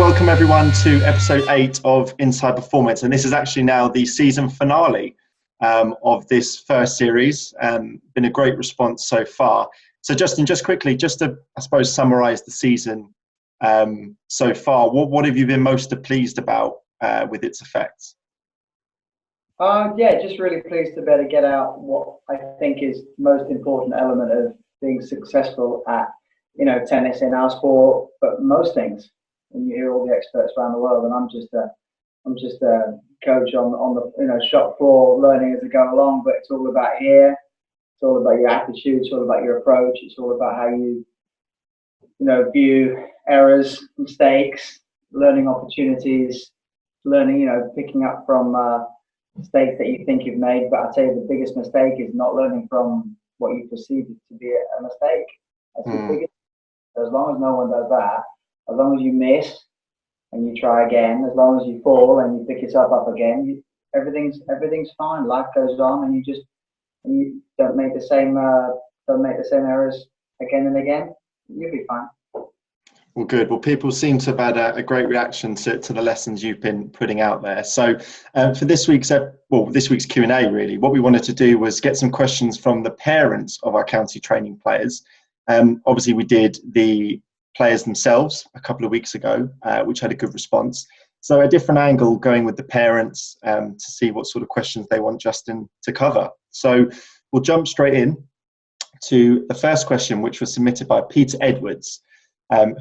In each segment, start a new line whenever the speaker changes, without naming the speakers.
welcome everyone to episode 8 of Inside Performance, and this is actually now the season finale of this first series. Been a great response so far. So Justin, just quickly, just to, I suppose, summarise the season so far, what have you been most pleased about with its effects?
Yeah, just really pleased to be able to get out what I think is the most important element of being successful at, tennis in our sport, but most things. And you hear all the experts around the world, and I'm just a coach on the shop floor, learning as I go along. But it's all about here. It's all about your attitude. It's all about your approach. It's all about how you view errors, mistakes, learning opportunities, learning, picking up from mistakes that you think you've made. But I'll tell you, the biggest mistake is not learning from what you perceive to be a mistake. That's the biggest. As long as no one does that, as long as you miss and you try again, as long as you fall and you pick yourself up again, everything's fine. Life goes on, and you don't make the same errors again and again. You'll be fine.
Well, good. Well, people seem to have had a great reaction to the lessons you've been putting out there. So for this week's Q&A, really, what we wanted to do was get some questions from the parents of our county training players. Obviously, we did the players themselves a couple of weeks ago, which had a good response. So a different angle going with the parents to see what sort of questions they want Justin to cover. So we'll jump straight in to the first question, which was submitted by Peter Edwards,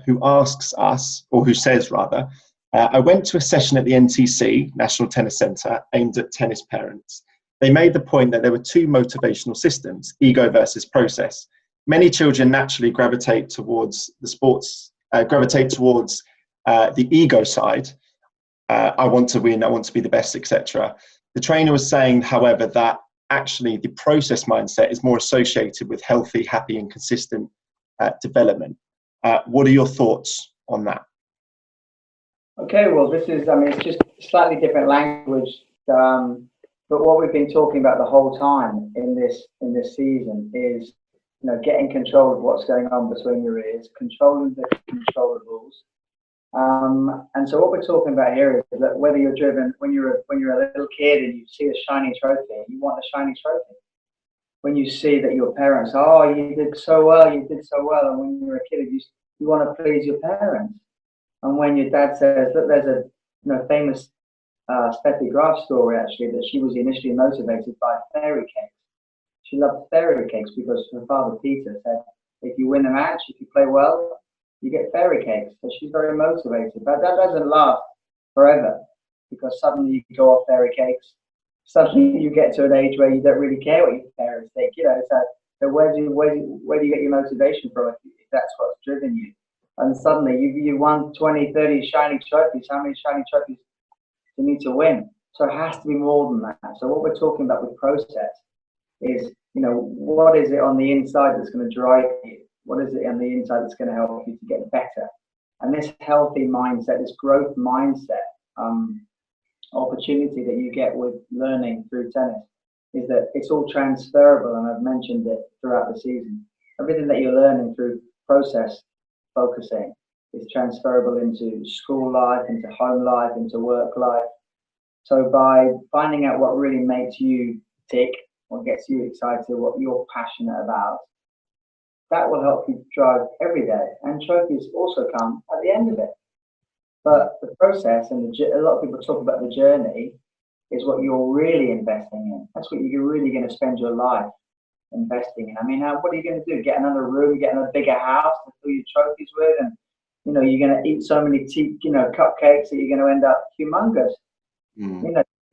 who asks us, or who says rather, I went to a session at the NTC, National Tennis Centre, aimed at tennis parents. They made the point that there were two motivational systems, ego versus process. Many children naturally gravitate towards the sports, the ego side. I want to win, I want to be the best, etc. The trainer was saying, however, that actually the process mindset is more associated with healthy, happy and consistent development. What are your thoughts on that?
Okay, well, this is, it's just slightly different language, but what we've been talking about the whole time in this season is, getting control of what's going on between your ears, controlling the controllables. And so what we're talking about here is that whether you're driven when you're a little kid and you see a shiny trophy, you want a shiny trophy. When you see that your parents, oh, you did so well, and when you're a kid, you want to please your parents. And when your dad says, look, there's a famous Steffi Graf story actually, that she was initially motivated by fairy cakes. She loved fairy cakes because her father Peter said, if you win a match, if you play well, you get fairy cakes. So she's very motivated. But that doesn't last forever, because suddenly you go off fairy cakes. Suddenly you get to an age where you don't really care what your parents think. So where do you get your motivation from if that's what's driven you? And suddenly you won 20, 30 shiny trophies. How many shiny trophies do you need to win? So it has to be more than that. So what we're talking about with process is, what is it on the inside that's going to drive you? What is it on the inside that's going to help you to get better? And this healthy mindset, this growth mindset, opportunity that you get with learning through tennis is that it's all transferable, and I've mentioned it throughout the season. Everything that you're learning through process focusing is transferable into school life, into home life, into work life. So by finding out what really makes you tick, what gets you excited, what you're passionate about, that will help you drive every day. And trophies also come at the end of it. But the process, and a lot of people talk about the journey, is what you're really investing in. That's what you're really going to spend your life investing in. What are you going to do? Get another room, get another bigger house to fill your trophies with, and you're going to eat so many cupcakes that you're going to end up humongous.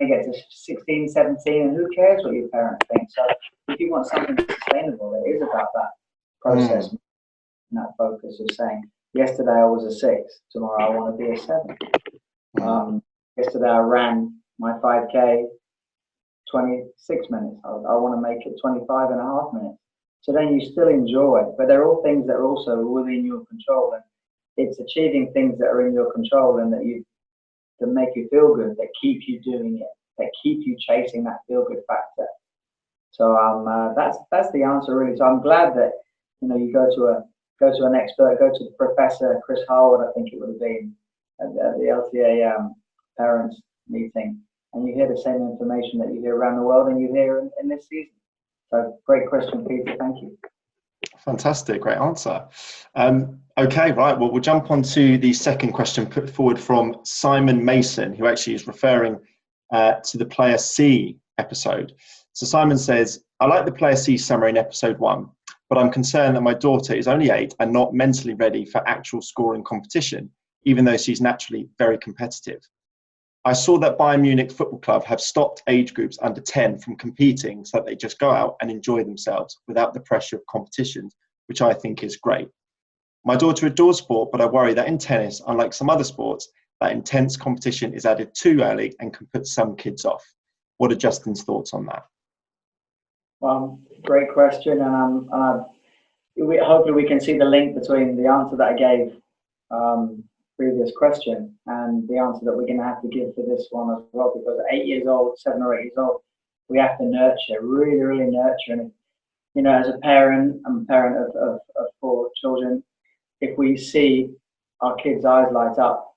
You get to 16, 17, and who cares what your parents think? So if you want something sustainable, it is about that process and that focus of saying, yesterday I was a 6, tomorrow I want to be a 7. Yesterday I ran my 5K 26 minutes. I want to make it 25 and a half minutes. So then you still enjoy it, but they're all things that are also within your control, and it's achieving things that are in your control and that make you feel good, that keep you doing it, that keep you chasing that feel good factor. So that's the answer really. So I'm glad that you go to an expert, go to Professor Chris Harwood, I think it would have been, at the LTA parents meeting, and you hear the same information that you hear around the world and you hear in this season. So great question, Peter. Thank you.
Fantastic, great answer. Okay, right, well, we'll jump on to the second question put forward from Simon Mason, who actually is referring to the Player C episode. So Simon says, I like the Player C summary in episode 1, but I'm concerned that my daughter is only 8 and not mentally ready for actual scoring competition, even though she's naturally very competitive. I saw that Bayern Munich Football Club have stopped age groups under 10 from competing so that they just go out and enjoy themselves without the pressure of competition, which I think is great. My daughter adores sport, but I worry that in tennis, unlike some other sports, that intense competition is added too early and can put some kids off. What are Justin's thoughts on that?
Great question, and hopefully we can see the link between the answer that I gave previous question and the answer that we're going to have to give for this one as well, because at 8 years old, 7 or 8 years old, we have to nurture, really nurture. And you know, as a parent, I'm a parent of 4 children. If we see our kids' eyes light up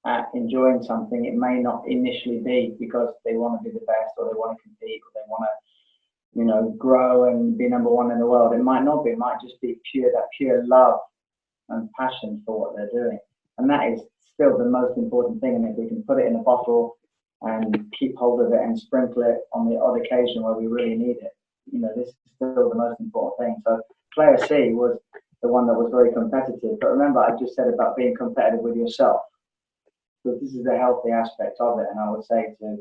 at enjoying something, it may not initially be because they want to be the best, or they want to compete, or they want to, you know, grow and be number 1 in the world. It might not be. It might just be pure love and passion for what they're doing. And that is still the most important thing. And if we can put it in a bottle and keep hold of it and sprinkle it on the odd occasion where we really need it, you know, this is still the most important thing. So Player C was the one that was very competitive. But remember, I just said about being competitive with yourself. So this is a healthy aspect of it. And I would say to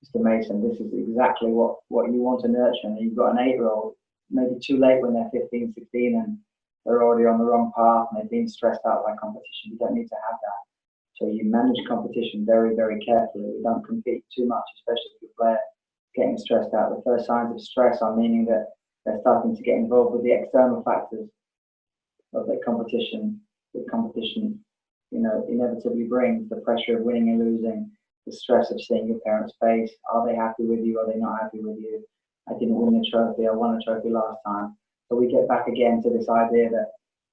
Mr. Mason, this is exactly what you want to nurture. And you've got an 8-year-old, maybe too late when they're 15, 16, and they're already on the wrong path and they're being stressed out by competition. You don't need to have that. So you manage competition very, very carefully. You don't compete too much, especially if you're getting stressed out. The first signs of stress are meaning that they're starting to get involved with the external factors of the competition. The competition, you know, inevitably brings the pressure of winning and losing, the stress of seeing your parents' face. Are they happy with you? Are they not happy with you? I didn't win the trophy. I won a trophy last time. So we get back again to this idea that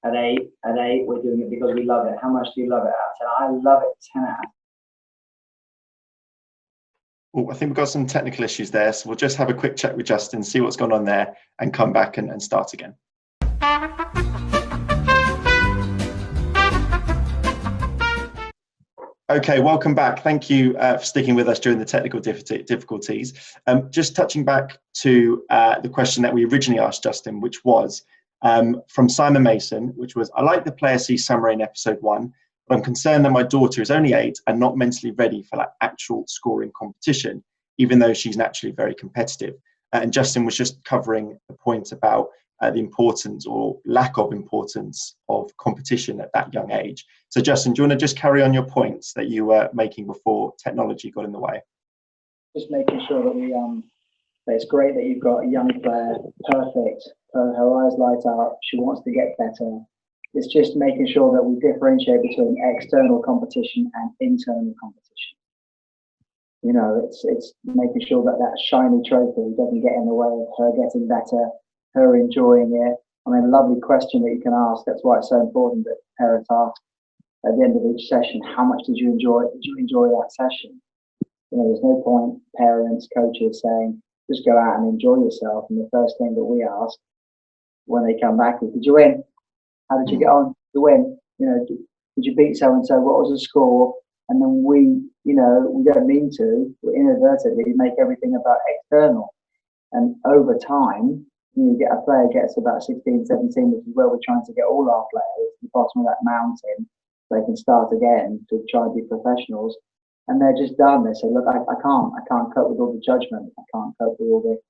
at eight, we're doing it because we love it. How much do you love it out of 10? I love it 10 out of 10.
Oh, I think we've got some technical issues there, so we'll just have a quick check with Justin, see what's going on there, and come back and start again. Okay, welcome back. Thank you for sticking with us during the technical difficulties. Just touching back to the question that we originally asked Justin, which was from Simon Mason, which was, I like the Player C summary in episode 1, but I'm concerned that my daughter is only 8 and not mentally ready for that actual scoring competition, even though she's naturally very competitive. And Justin was just covering the point about the importance or lack of importance of competition at that young age. So Justin, do you want to just carry on your points that you were making before technology got in the way?
Just making sure that that it's great that you've got a young player, perfect, her eyes light up, she wants to get better. It's just making sure that we differentiate between external competition and internal competition. You know, it's making sure that that shiny trophy doesn't get in the way of her getting better, her enjoying it. I mean, a lovely question that you can ask. That's why it's so important that parents ask at the end of each session, how much did you enjoy? Did you enjoy that session? You know, there's no point parents, coaches saying, just go out and enjoy yourself. And the first thing that we ask when they come back is, did you win? How did you get on? Did you win? You know, did you beat so-and-so? What was the score? And then we don't mean to, we inadvertently make everything about external. And over time, you get a player gets about 16, 17, which is where we're trying to get all our players to the bottom of that mountain. They can start again to try and be professionals. And they're just done. They say, look, I can't cope with all the judgment. I can't cope with all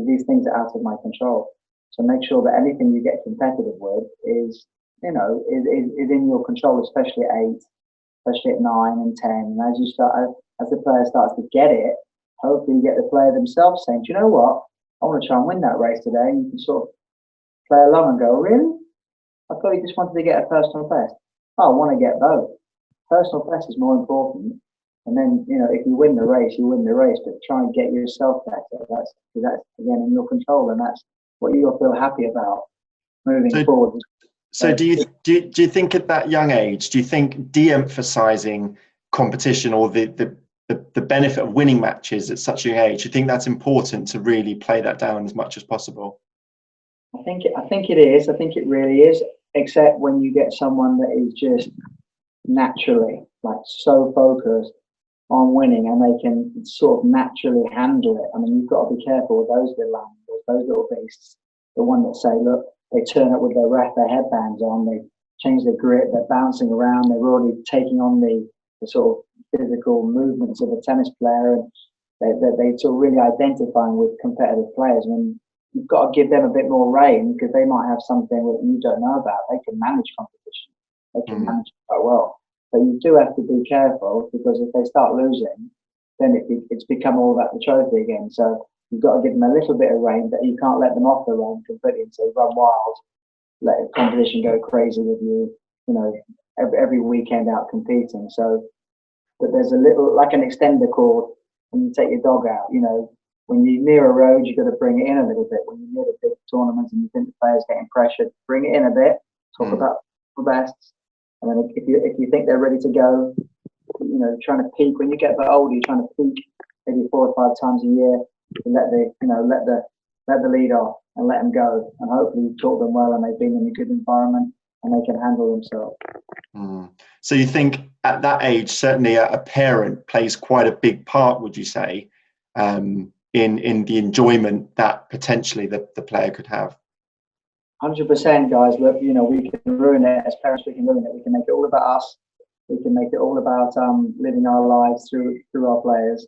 these things are out of my control. So make sure that anything you get competitive with is in your control, especially at 8, especially at 9 and 10. And as the player starts to get it, hopefully you get the player themselves saying, do you know what? I want to try and win that race today. And you can sort of play along and go, really? I thought you just wanted to get a personal best. Oh, I want to get both. Personal best is more important. And then, you know, if you win the race, you win the race, but try and get yourself better. That's again in your control, and that's what you'll feel happy about moving forward.
So do you think at that young age, do you think de-emphasizing competition or the benefit of winning matches at such a young age, do you think that's important to really play that down as much as possible?
I think it is. I think it really is. Except when you get someone that is just naturally like so focused on winning, and they can sort of naturally handle it. I mean, you've got to be careful with those little animals, those little beasts. The one that say, look, they turn up with their headbands on, they change their grip, they're bouncing around, they're already taking on the sort of physical movements of a tennis player, and they sort of really identifying with competitive players. I mean, you've got to give them a bit more rein because they might have something that you don't know about. They can manage competition. They can manage it quite well. But you do have to be careful, because if they start losing, then it's become all about the trophy again. So you've got to give them a little bit of rein, but you can't let them off the rein completely and say run wild, let the competition go crazy with you, every weekend out competing. So, but there's a little, like an extender cord when you take your dog out, when you're near a road, you've got to bring it in a little bit. When you're near the big tournaments and you think the player's getting pressured, bring it in a bit, talk about the best. And then if you think they're ready to go, trying to peak. When you get a bit older, you're trying to peak maybe 4 or 5 times a year. To let the lead off and let them go, and hopefully you've taught them well and they've been in a good environment and they can handle themselves.
So you think at that age, certainly a parent plays quite a big part, would you say, in the enjoyment that potentially the player could have?
100%, guys. Look, we can ruin it as parents. We can ruin it. We can make it all about us. We can make it all about living our lives through our players.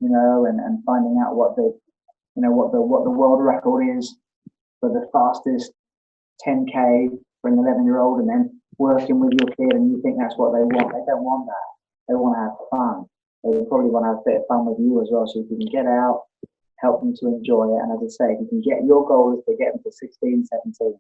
And finding out what the world record is for the fastest 10K for an 11-year-old, and then working with your kid, and you think that's what they want. They don't want that. They want to have fun. They probably want to have a bit of fun with you as well. So if you can get out, help them to enjoy it, and as I say, if you can get, your goal is to get them to 16, 17,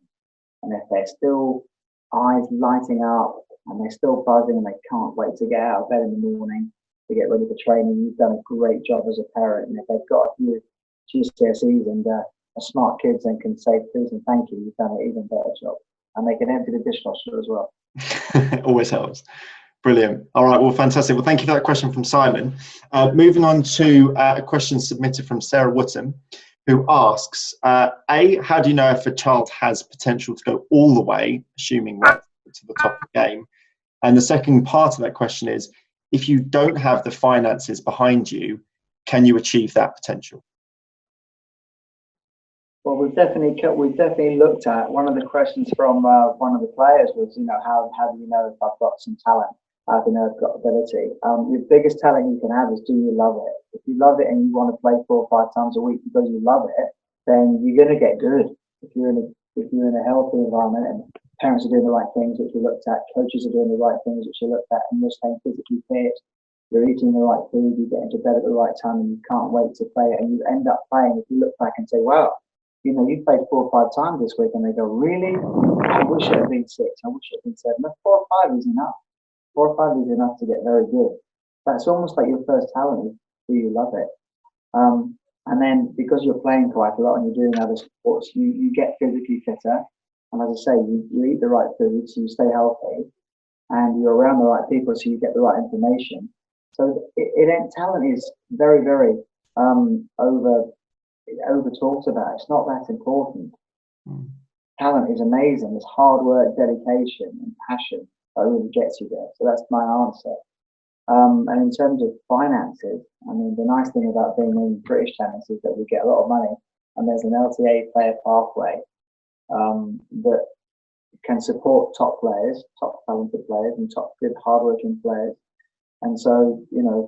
and if they're still eyes lighting up and they're still buzzing and they can't wait to get out of bed in the morning to get ready for training, you've done a great job as a parent. And if they've got a few GCSEs and are smart kids and can say please and thank you, you've done an even better job. And they can empty the dishwasher as well.
Always helps. Brilliant. All right, well, fantastic. Well, thank you for that question from Simon. Moving on to a question submitted from Sarah Wootton, who asks, how do you know if a child has potential to go all the way, assuming that to the top of the game? And the second part of that question is, if you don't have the finances behind you, can you achieve that potential?
Well, we've definitely looked at, one of the questions from one of the players was, how do you know if I've got some talent? How do you know I've got ability? Your biggest talent you can have is, do you love it? If you love it and you want to play 4 or 5 times a week because you love it, then you're going to get good. If you're in a healthy environment and parents are doing the right things, which we looked at, coaches are doing the right things, which we looked at, and you're staying physically fit, you're eating the right food, you get into bed at the right time, and you can't wait to play it, and you end up playing. If you look back and say, wow, you played 4 or 5 times this week, and they go, really? I wish it had been 6. I wish it had been 7. But 4 or 5 is enough. 4 or 5 is enough to get very good. That's almost like your first talent. Do you love it? And then because you're playing quite a lot and you're doing other sports, you get physically fitter. And as I say, you eat the right food, so you stay healthy, and you're around the right people, so you get the right information. So talent is very, very over talked about. It's not that important. Talent is amazing. It's hard work, dedication, and passion that really gets you there. So that's my answer. And in terms of finances, I mean, the nice thing about being in British tennis is that we get a lot of money, and there's an LTA player pathway that can support top players, top talented players, and top good hardworking players. And so,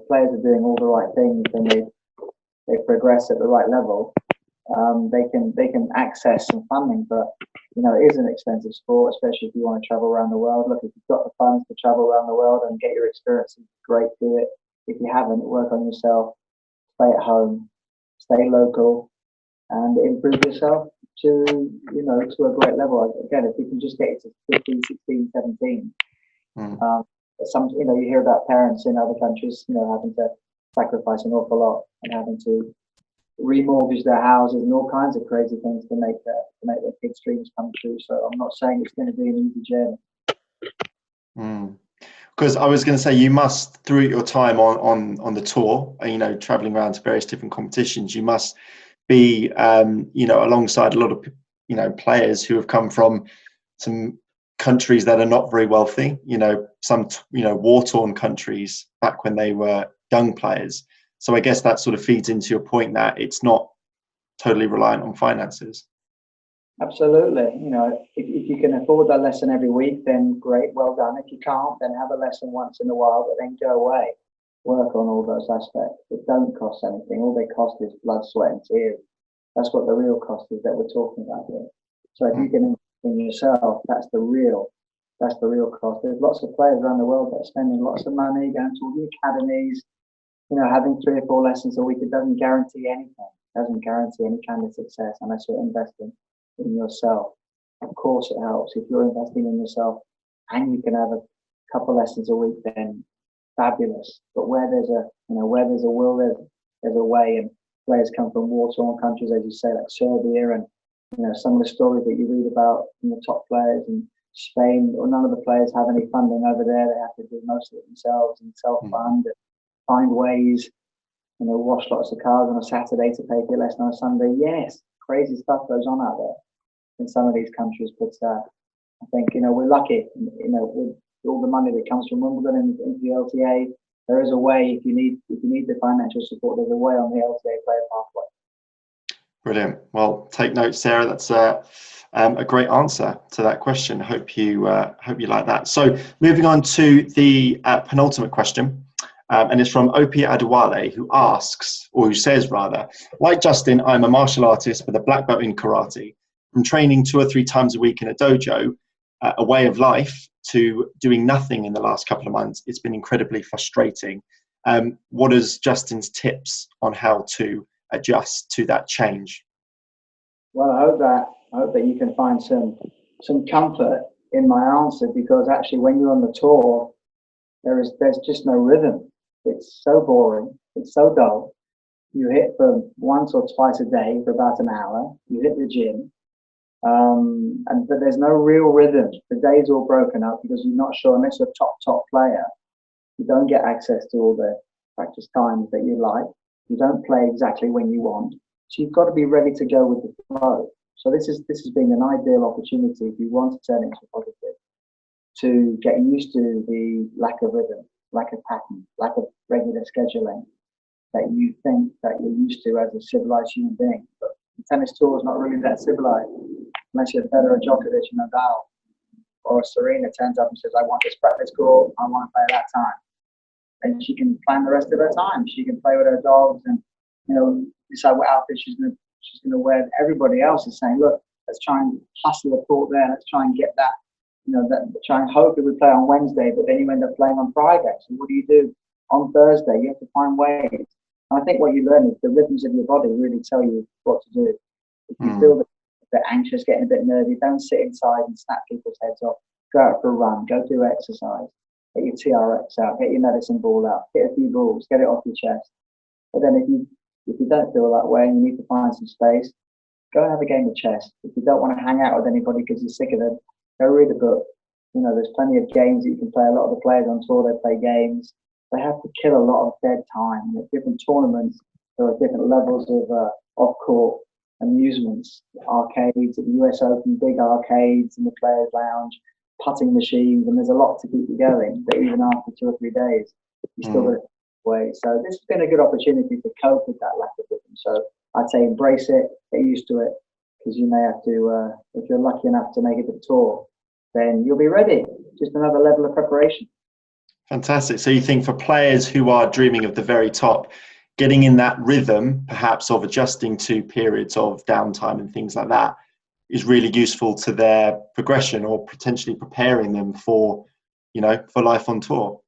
players are doing all the right things, and they progress at the right level. They can access some funding, but it is an expensive sport, especially if you want to travel around the world. Look, if you've got the funds to travel around the world and get your experiences, great, do it. If you haven't, work on yourself, stay at home, stay local, and improve yourself to to a great level. Again, if we can just get it to 15, 16, 17. You hear about parents in other countries having to sacrifice an awful lot and having to remortgage their houses and all kinds of crazy things to make their kids' dreams come true. So I'm not saying it's going to be an easy journey.
Because I was going to say, you must, through your time on the tour, you know, traveling around to various different competitions, you must be, you know, alongside a lot of, you know, players who have come from some countries that are not very wealthy, you know, some, you know, war-torn countries back when they were young players. So I guess that sort of feeds into your point that it's not totally reliant on finances.
Absolutely. You know, if you can afford that lesson every week, then great, well done. If you can't, then have a lesson once in a while, but then go away, work on all those aspects. It don't cost anything. All they cost is blood, sweat, and tears. That's what the real cost is that we're talking about here. So if you can invest in yourself, that's the real cost. There's lots of players around the world that are spending lots of money going to all the academies, you know, having 3 or 4 lessons a week. It doesn't guarantee anything. It doesn't guarantee any kind of success unless you're investing in yourself. Of course it helps if you're investing in yourself and you can have a couple lessons a week, then fabulous. But where there's a will, there's a way. And players come from war-torn countries, as you say, like Serbia, and you know, some of the stories that you read about from the top players in Spain, or none of the players have any funding over there. They have to do most of it themselves and self-fund, find ways, you know, wash lots of cars on a Saturday to pay for your lesson on a Sunday. Yes, crazy stuff goes on out there in some of these countries, but I think, you know, we're lucky, you know, with all the money that comes from Wimbledon and into the LTA. There is a way. If you need the financial support, there's a way on the LTA player pathway.
Brilliant. Well, take note, Sarah. That's a great answer to that question. Hope you like that. So moving on to the penultimate question. And it's from Opie Adewale, who asks, or who says rather, like Justin, I'm a martial artist with a black belt in karate. From training 2 or 3 times a week in a dojo, a way of life, to doing nothing in the last couple of months, it's been incredibly frustrating. What is Justin's tips on how to adjust to that change?
Well, I hope that you can find some comfort in my answer, because actually when you're on the tour, there's just no rhythm. It's so boring. It's so dull. You hit for once or twice a day for about an hour. You hit the gym, but there's no real rhythm. The day's all broken up because you're not sure, unless you're a top player, you don't get access to all the practice times that you like. You don't play exactly when you want. So you've got to be ready to go with the flow. So this has been an ideal opportunity if you want to turn into a positive, to get used to the lack of rhythm, lack of pattern, lack of regular scheduling that you think that you're used to as a civilized human being. But the tennis tour is not really that civilized, unless you're Federer, Djokovic, and Nadal, or Serena turns up and says, I want this practice court, I want to play that time. And she can plan the rest of her time. She can play with her dogs and, you know, decide what outfit she's gonna wear. Everybody else is saying, look, let's try and hustle the court there. Let's try and get that, you know, try and hope that we play on Wednesday, but then you end up playing on Friday. So what do you do on Thursday? You have to find ways. And I think what you learn is the rhythms of your body really tell you what to do. If you feel a bit anxious, getting a bit nervy, don't sit inside and snap people's heads off. Go out for a run. Go do exercise. Get your TRX out. Get your medicine ball out. Hit a few balls. Get it off your chest. But then if you don't feel that way and you need to find some space, go and have a game of chess. If you don't want to hang out with anybody because you're sick of them, go read a book. You know, there's plenty of games that you can play. A lot of the players on tour, they play games. They have to kill a lot of dead time. And at different tournaments, there are different levels of off-court amusements, arcades at the US Open, big arcades in the Players' Lounge, putting machines, and there's a lot to keep you going. But even after 2 or 3 days, you still got to away. So this has been a good opportunity to cope with that lack of rhythm. So I'd say embrace it, get used to it, because you may have to, if you're lucky enough to make it to the tour, then you'll be ready. Just another level of preparation.
Fantastic. So you think for players who are dreaming of the very top, getting in that rhythm, perhaps of adjusting to periods of downtime and things like that, is really useful to their progression, or potentially preparing them for, you know, for life on tour.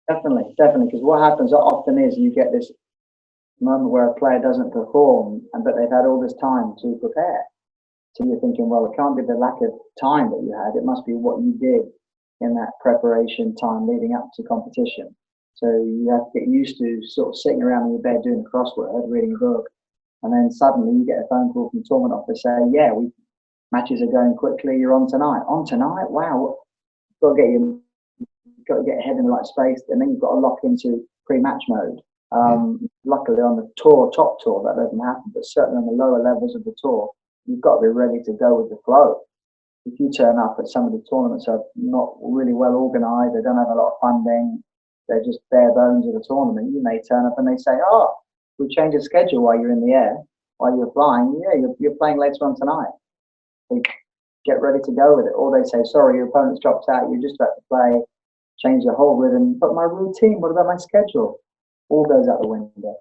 Definitely. Because what happens often is you get this moment where a player doesn't perform, but they've had all this time to prepare. So you're thinking, well, it can't be the lack of time that you had. It must be what you did in that preparation time leading up to competition. So you have to get used to sort of sitting around in your bed doing a crossword, reading a book, And then suddenly you get a phone call from the tournament office saying, yeah, matches are going quickly, you're on tonight. On tonight? Wow. Got to get ahead in the right space, and then you've got to lock into pre-match mode. Luckily on the top tour, that doesn't happen, but certainly on the lower levels of the tour, you've got to be ready to go with the flow. If you turn up at some of the tournaments are not really well organised, they don't have a lot of funding, they're just bare bones of the tournament, you may turn up and they say, oh, we changed the schedule while you're in the air, while you're flying, yeah, you're playing later on tonight. They get ready to go with it. Or they say, sorry, your opponent's dropped out, you're just about to play, change the whole rhythm, but my routine, what about my schedule? All goes out the window.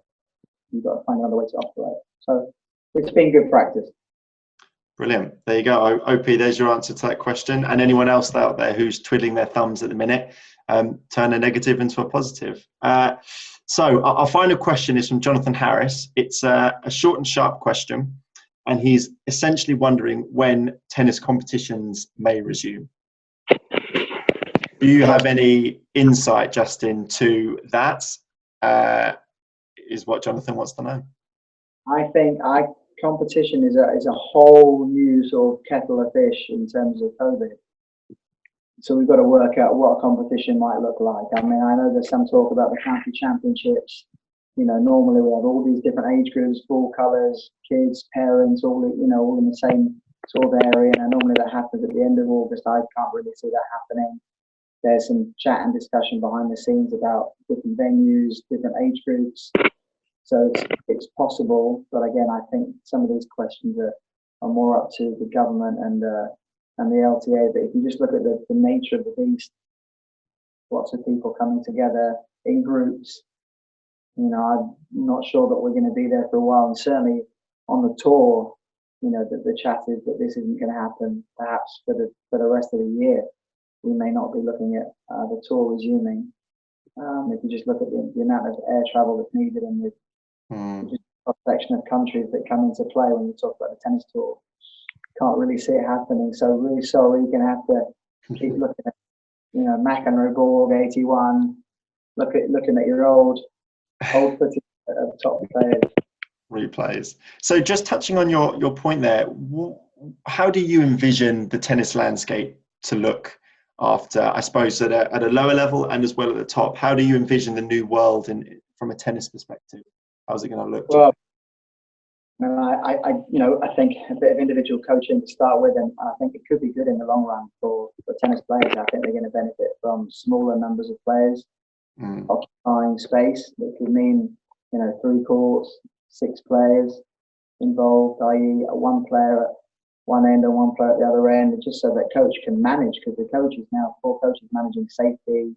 You've got to find another way to operate. So it's been good practice.
Brilliant. There you go. OP, there's your answer to that question. And anyone else out there who's twiddling their thumbs at the minute, turn a negative into a positive. So our final question is from Jonathan Harris. It's a short and sharp question. And he's essentially wondering when tennis competitions may resume. Do you have any insight, Justin, to that? Is what Jonathan wants to know.
I think competition is a whole new sort of kettle of fish in terms of COVID. So we've got to work out what a competition might look like. I mean, I know there's some talk about the county championships. You know, normally we have all these different age groups, full colours, kids, parents, all in the same sort of area. And normally that happens at the end of August. I can't really see that happening. There's some chat and discussion behind the scenes about different venues, different age groups. So it's possible, but again, I think some of these questions are more up to the government and the LTA. But if you just look at the nature of the beast, lots of people coming together in groups, you know, I'm not sure that we're going to be there for a while. And certainly on the tour, you know, the chat is that this isn't going to happen perhaps for the rest of the year. We may not be looking at the tour resuming. If you just look at the amount of air travel that's needed and the cross-section of countries that come into play when you talk about the tennis tour, can't really see it happening. So really sorry, you're going to have to keep looking at, you know, McEnroe Borg 81, looking at your old footage of top players.
Replays. So just touching on your point there, how do you envision the tennis landscape to look after, I suppose, at a lower level and as well at the top? How do you envision the new world from a tennis perspective? How's it going to look?
Well, I think a bit of individual coaching to start with, and I think it could be good in the long run for tennis players. I think they're going to benefit from smaller numbers of players occupying space. It could mean, you know, 3 courts, 6 players involved, i.e. one player at one end and one player at the other end, just so that coach can manage, because the coach is now 4 coaches managing safety,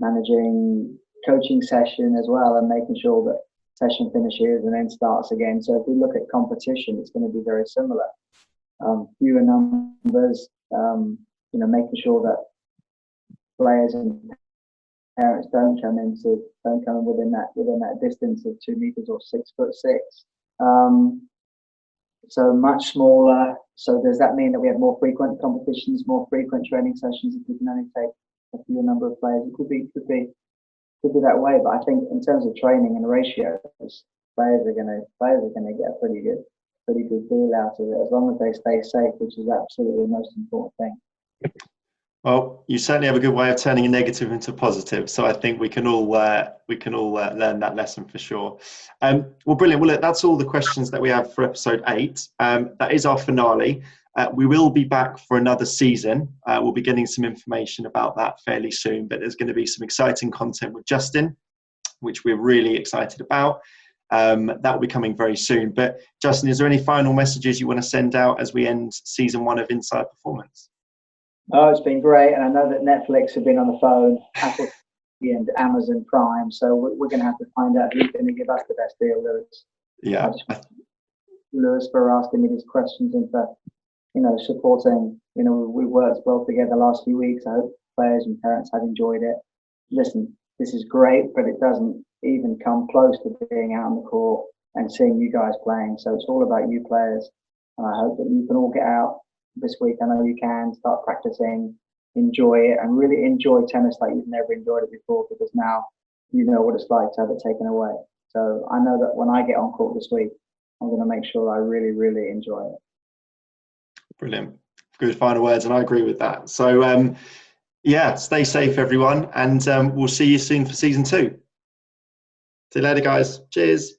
managing coaching session as well, and making sure that session finishes and then starts again. So if we look at competition, it's going to be very similar. Fewer numbers, making sure that players and parents don't come in within that distance of 2 meters or 6'6". So much smaller. So does that mean that we have more frequent competitions, more frequent training sessions if we can only take a fewer number of players? It could be that way, but I think in terms of training and ratios, players are going to get a pretty good deal out of it, as long as they stay safe, which is absolutely the most important thing.
Well, you certainly have a good way of turning a negative into a positive, so I think we can all learn that lesson for sure. Well, brilliant. Well, look, that's all the questions that we have for episode 8. That is our finale. We will be back for another season. We'll be getting some information about that fairly soon, but there's going to be some exciting content with Justin, which we're really excited about. That will be coming very soon. But Justin, is there any final messages you want to send out as we end season 1 of Inside Performance?
Oh, it's been great. And I know that Netflix have been on the phone, Apple TV and Amazon Prime. So we're going to have to find out who's going to give us the best deal, Lewis.
Yeah.
Lewis, for asking me these questions and for, supporting. We worked well together the last few weeks. I hope players and parents have enjoyed it. Listen, this is great, but it doesn't even come close to being out on the court and seeing you guys playing. So it's all about you players. And I hope that you can all get out this week. I know you can start practicing, enjoy it, and really enjoy tennis like you've never enjoyed it before, because now you know what it's like to have it taken away. So I know that when I get on court this week, I'm going to make sure I really, really enjoy it.
Brilliant. Good final words, and I agree with that. So, yeah, stay safe, everyone, and we'll see you soon for season 2. See you later, guys. Cheers.